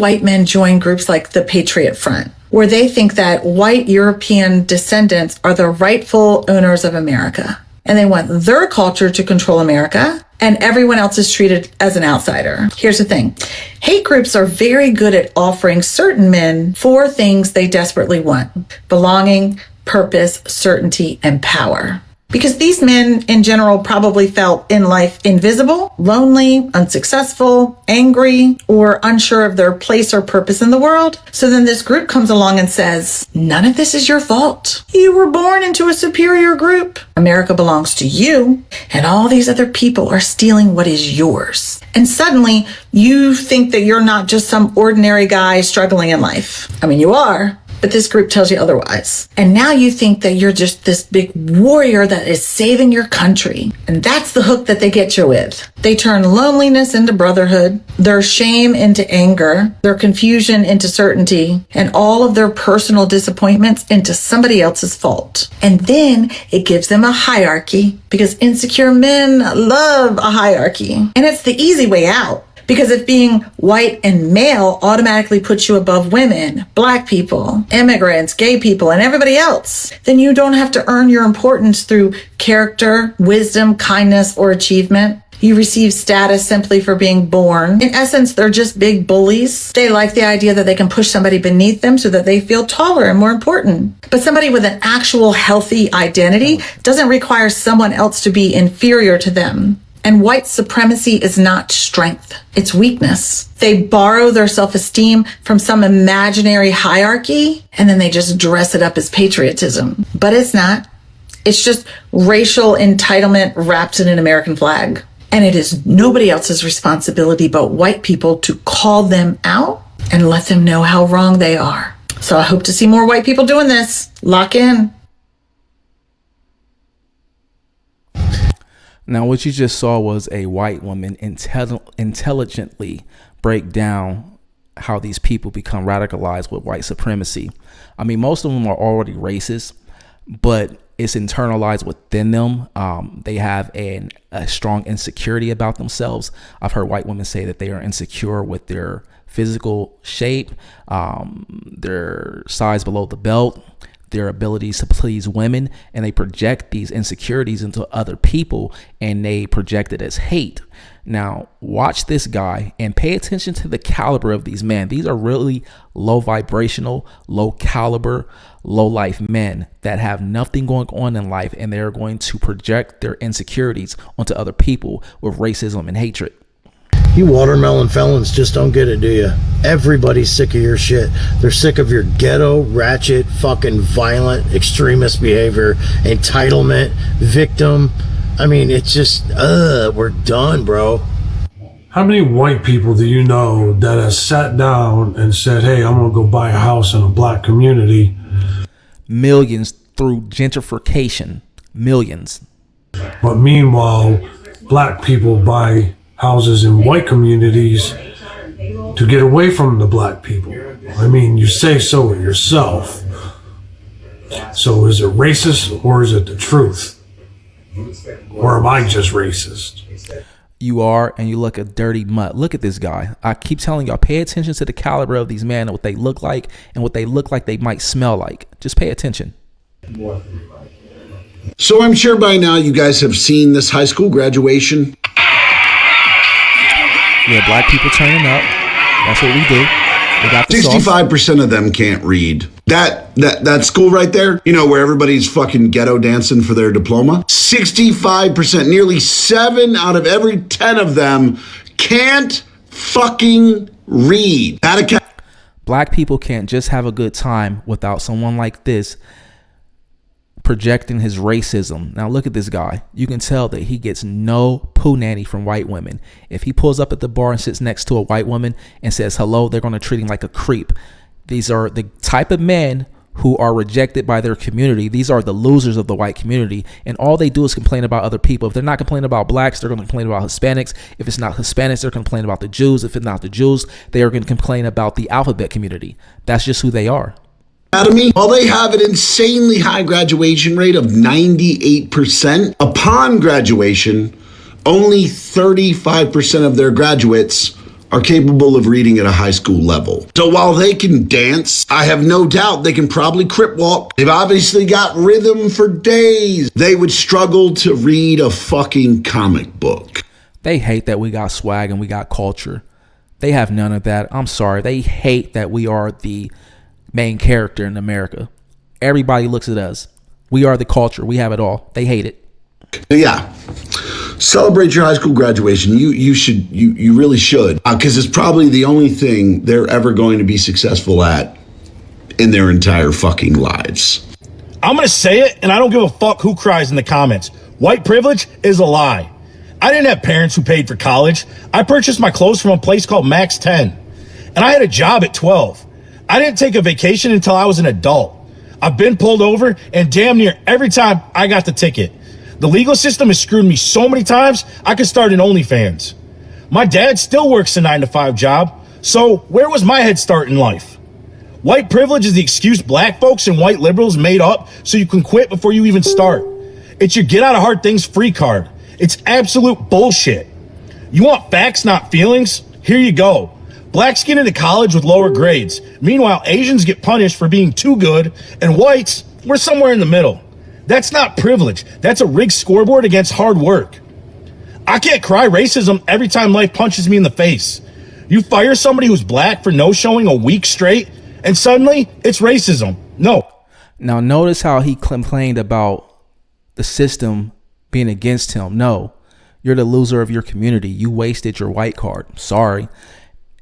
white men join groups like the Patriot Front, where they think that white European descendants are the rightful owners of America. And they want their culture to control America, and everyone else is treated as an outsider. Here's the thing. Hate groups are very good at offering certain men 4 things they desperately want: belonging, purpose, certainty, and power. Because these men in general probably felt in life invisible, lonely, unsuccessful, angry, or unsure of their place or purpose in the world. So then this group comes along and says, none of this is your fault. You were born into a superior group. America belongs to you, and all these other people are stealing what is yours. And suddenly you think that you're not just some ordinary guy struggling in life. I mean, you are. But this group tells you otherwise. And now you think that you're just this big warrior that is saving your country. And that's the hook that they get you with. They turn loneliness into brotherhood, their shame into anger, their confusion into certainty, and all of their personal disappointments into somebody else's fault. And then it gives them a hierarchy, because insecure men love a hierarchy. And it's the easy way out. Because if being white and male automatically puts you above women, black people, immigrants, gay people, and everybody else, then you don't have to earn your importance through character, wisdom, kindness, or achievement. You receive status simply for being born. In essence, they're just big bullies. They like the idea that they can push somebody beneath them so that they feel taller and more important. But somebody with an actual healthy identity doesn't require someone else to be inferior to them. And white supremacy is not strength, it's weakness. They borrow their self-esteem from some imaginary hierarchy, and then they just dress it up as patriotism. But it's not. It's just racial entitlement wrapped in an American flag. And it is nobody else's responsibility but white people to call them out and let them know how wrong they are. So I hope to see more white people doing this. Lock in. Now, what you just saw was a white woman intelligently break down how these people become radicalized with white supremacy. I mean, most of them are already racist, but it's internalized within them. They have a strong insecurity about themselves. I've heard white women say that they are insecure with their physical shape, their size below the belt, their abilities to please women, and they project these insecurities into other people, and they project it as hate. Now, watch this guy and pay attention to the caliber of these men. These are really low vibrational, low caliber, low life men that have nothing going on in life, and they're going to project their insecurities onto other people with racism and hatred. You watermelon felons just don't get it, do you? Everybody's sick of your shit. They're sick of your ghetto, ratchet, fucking violent, extremist behavior, entitlement, victim. I mean, it's just, we're done, bro. How many white people do you know that have sat down and said, hey, I'm gonna go buy a house in a black community? Millions through gentrification. Millions. But meanwhile, black people buy houses in white communities to get away from the black people. I mean, you say so yourself. So is it racist, or is it the truth? Or am I just racist? You are, and you look a dirty mutt. Look at this guy. I keep telling y'all, pay attention to the caliber of these men and what they look like and what they look like they might smell like. Just pay attention. So I'm sure by now you guys have seen this high school graduation. Yeah, black people turning up. That's what we do. We got the 65% of them can't read. That school right there, you know, where everybody's fucking ghetto dancing for their diploma. 65%, nearly 7 out of every 10 of them can't fucking read. Black people can't just have a good time without someone like this projecting his racism. Now look at this guy. You can tell that he gets no poo nanny from white women. If he pulls up at the bar and sits next to a white woman and says hello, they're going to treat him like a creep. These are the type of men who are rejected by their community. These are the losers of the white community, and all they do is complain about other people. If they're not complaining about blacks, they're going to complain about Hispanics. If it's not Hispanics, they're going to complain about the Jews. If it's not the Jews, they are going to complain about the alphabet community. That's just who they are. While they have an insanely high graduation rate of 98%, upon graduation, only 35% of their graduates are capable of reading at a high school level. So while they can dance, I have no doubt they can probably crip walk. They've obviously got rhythm for days. They would struggle to read a fucking comic book. They hate that we got swag and we got culture. They have none of that. I'm sorry. They hate that we are the main character in America. Everybody looks at us. We are the culture. We have it all. They hate it. Yeah. Celebrate your high school graduation. You really should. Because it's probably the only thing they're ever going to be successful at in their entire fucking lives. I'm going to say it, and I don't give a fuck who cries in the comments. White privilege is a lie. I didn't have parents who paid for college. I purchased my clothes from a place called Max 10. And I had a job at 12. I didn't take a vacation until I was an adult. I've been pulled over, and damn near every time I got the ticket. The legal system has screwed me so many times, I could start an OnlyFans. My dad still works a 9-to-5 job, so where was my head start in life? White privilege is the excuse black folks and white liberals made up so you can quit before you even start. It's your get out of hard things free card. It's absolute bullshit. You want facts, not feelings? Here you go. Blacks get into college with lower grades. Meanwhile, Asians get punished for being too good, and whites, we're somewhere in the middle. That's not privilege. That's a rigged scoreboard against hard work. I can't cry racism every time life punches me in the face. You fire somebody who's black for no-showing a week straight, and suddenly it's racism. No. Now notice how he complained about the system being against him. No, you're the loser of your community. You wasted your white card. Sorry.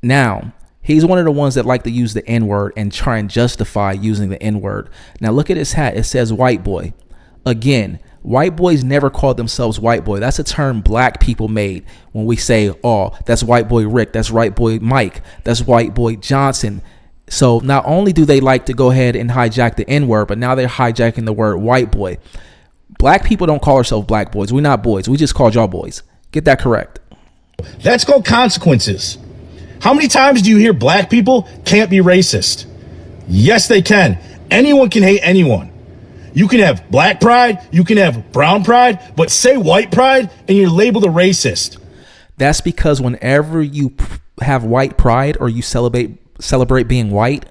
Now, he's one of the ones that like to use the N-word and try and justify using the N-word. Now, look at his hat. It says white boy. Again, white boys never called themselves white boy. That's a term black people made when we say, oh, that's white boy Rick. That's white boy Mike. That's white boy Johnson. So not only do they like to go ahead and hijack the N-word, but now they're hijacking the word white boy. Black people don't call ourselves black boys. We're not boys. We just called y'all boys. Get that correct. That's called consequences. How many times do you hear black people can't be racist? Yes, they can. Anyone can hate anyone. You can have black pride, you can have brown pride, but say white pride and you're labeled a racist. That's because whenever you have white pride or you celebrate being white,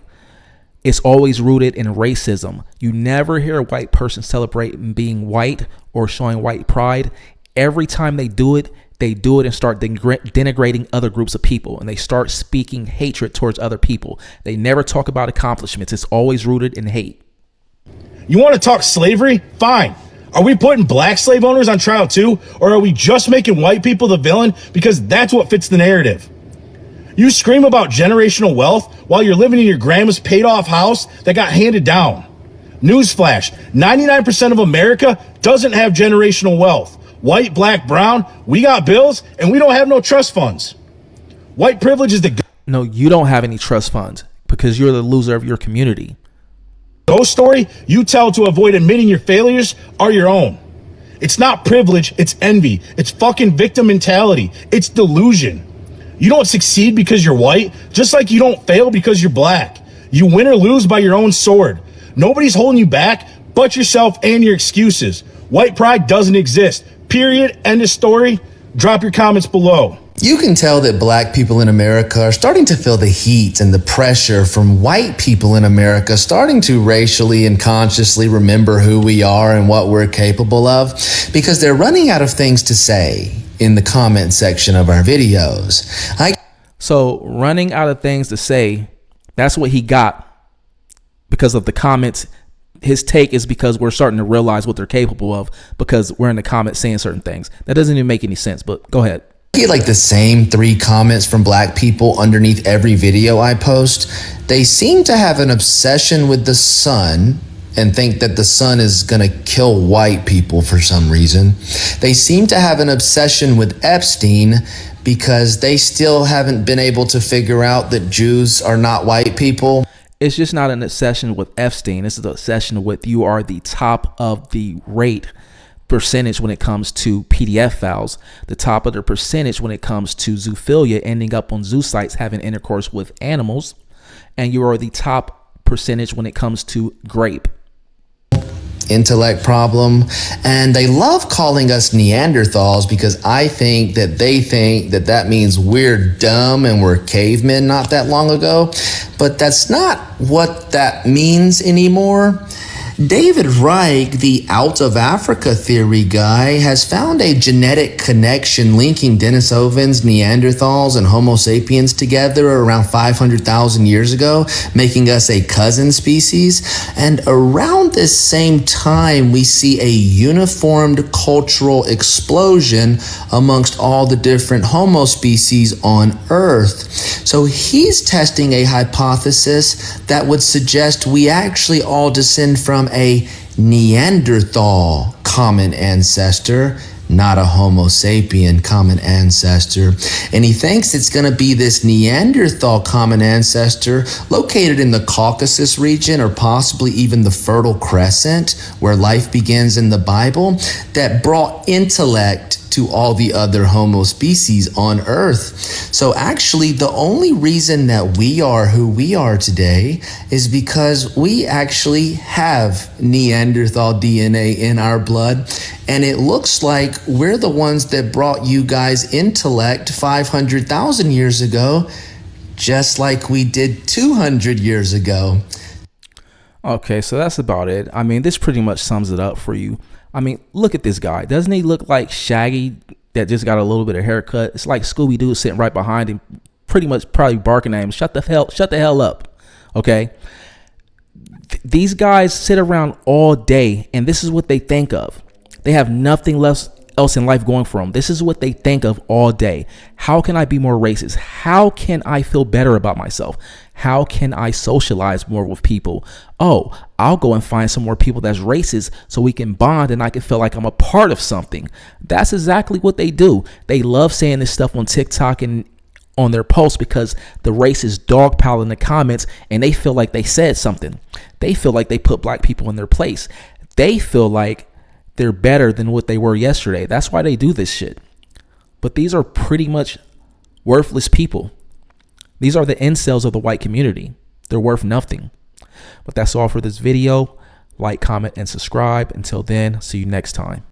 it's always rooted in racism. You never hear a white person celebrate being white or showing white pride. Every time they do it and start denigrating other groups of people, and they start speaking hatred towards other people. They never talk about accomplishments. It's always rooted in hate. You want to talk slavery? Fine. Are we putting black slave owners on trial too? Or are we just making white people the villain because that's what fits the narrative? You scream about generational wealth while you're living in your grandma's paid off house that got handed down. Newsflash, 99% of America doesn't have generational wealth. White, black, brown, we got bills and we don't have no trust funds. White privilege is the No, you don't have any trust funds because you're the loser of your community. ghost story you tell to avoid admitting your failures are your own. It's not privilege, it's envy. It's fucking victim mentality. It's delusion. You don't succeed because you're white, just like you don't fail because you're black. You win or lose by your own sword. Nobody's holding you back but yourself and your excuses. White pride doesn't exist. Period. End of story. Drop your comments below. You can tell that black people in America are starting to feel the heat and the pressure from white people in America starting to racially and consciously remember who we are and what we're capable of, because they're running out of things to say in the comment section of our videos. So running out of things to say, that's what he got because of the comments. His take is because we're starting to realize what they're capable of because we're in the comments saying certain things. That doesn't even make any sense, but go ahead. I get like the same 3 comments from black people underneath every video I post. They seem to have an obsession with the sun and think that the sun is going to kill white people for some reason. They seem to have an obsession with Epstein because they still haven't been able to figure out that Jews are not white people. It's just not an obsession with Epstein. This is an obsession with you are the top of the rate percentage when it comes to PDF files, the top of the percentage when it comes to zoophilia, ending up on zoo sites having intercourse with animals, and you are the top percentage when it comes to grape. intellect problem. And they love calling us Neanderthals because I think that they think that that means we're dumb and we're cavemen not that long ago. But that's not what that means anymore. David Reich, the out of Africa theory guy, has found a genetic connection linking Denisovans, Neanderthals, and Homo sapiens together around 500,000 years ago, making us a cousin species. And around this same time, we see a uniformed cultural explosion amongst all the different Homo species on Earth. So he's testing a hypothesis that would suggest we actually all descend from a Neanderthal common ancestor, not a Homo sapien common ancestor. And he thinks it's going to be this Neanderthal common ancestor located in the Caucasus region or possibly even the Fertile Crescent, where life begins in the Bible, that brought intellect to all the other Homo species on Earth. So actually, the only reason that we are who we are today is because we actually have Neanderthal DNA in our blood. And it looks like we're the ones that brought you guys intellect 500,000 years ago, just like we did 200 years ago. Okay, so that's about it. I mean, this pretty much sums it up for you. I mean, look at this guy. Doesn't he look like Shaggy that just got a little bit of haircut? It's like Scooby-Doo sitting right behind him, pretty much probably barking at him, shut the hell up. Okay? These guys sit around all day, and this is what they think of. They have nothing else in life going for them. This is what they think of all day. How can I be more racist? How can I feel better about myself? How can I socialize more with people? Oh, I'll go and find some more people that's racist so we can bond and I can feel like I'm a part of something. That's exactly what they do. They love saying this stuff on TikTok and on their posts because the racist dogpile in the comments, and they feel like they said something. They feel like they put black people in their place. They feel like they're better than what they were yesterday. That's why they do this shit. But these are pretty much worthless people. These are the incels of the white community. They're worth nothing. But that's all for this video. Like, comment, and subscribe. Until then, see you next time.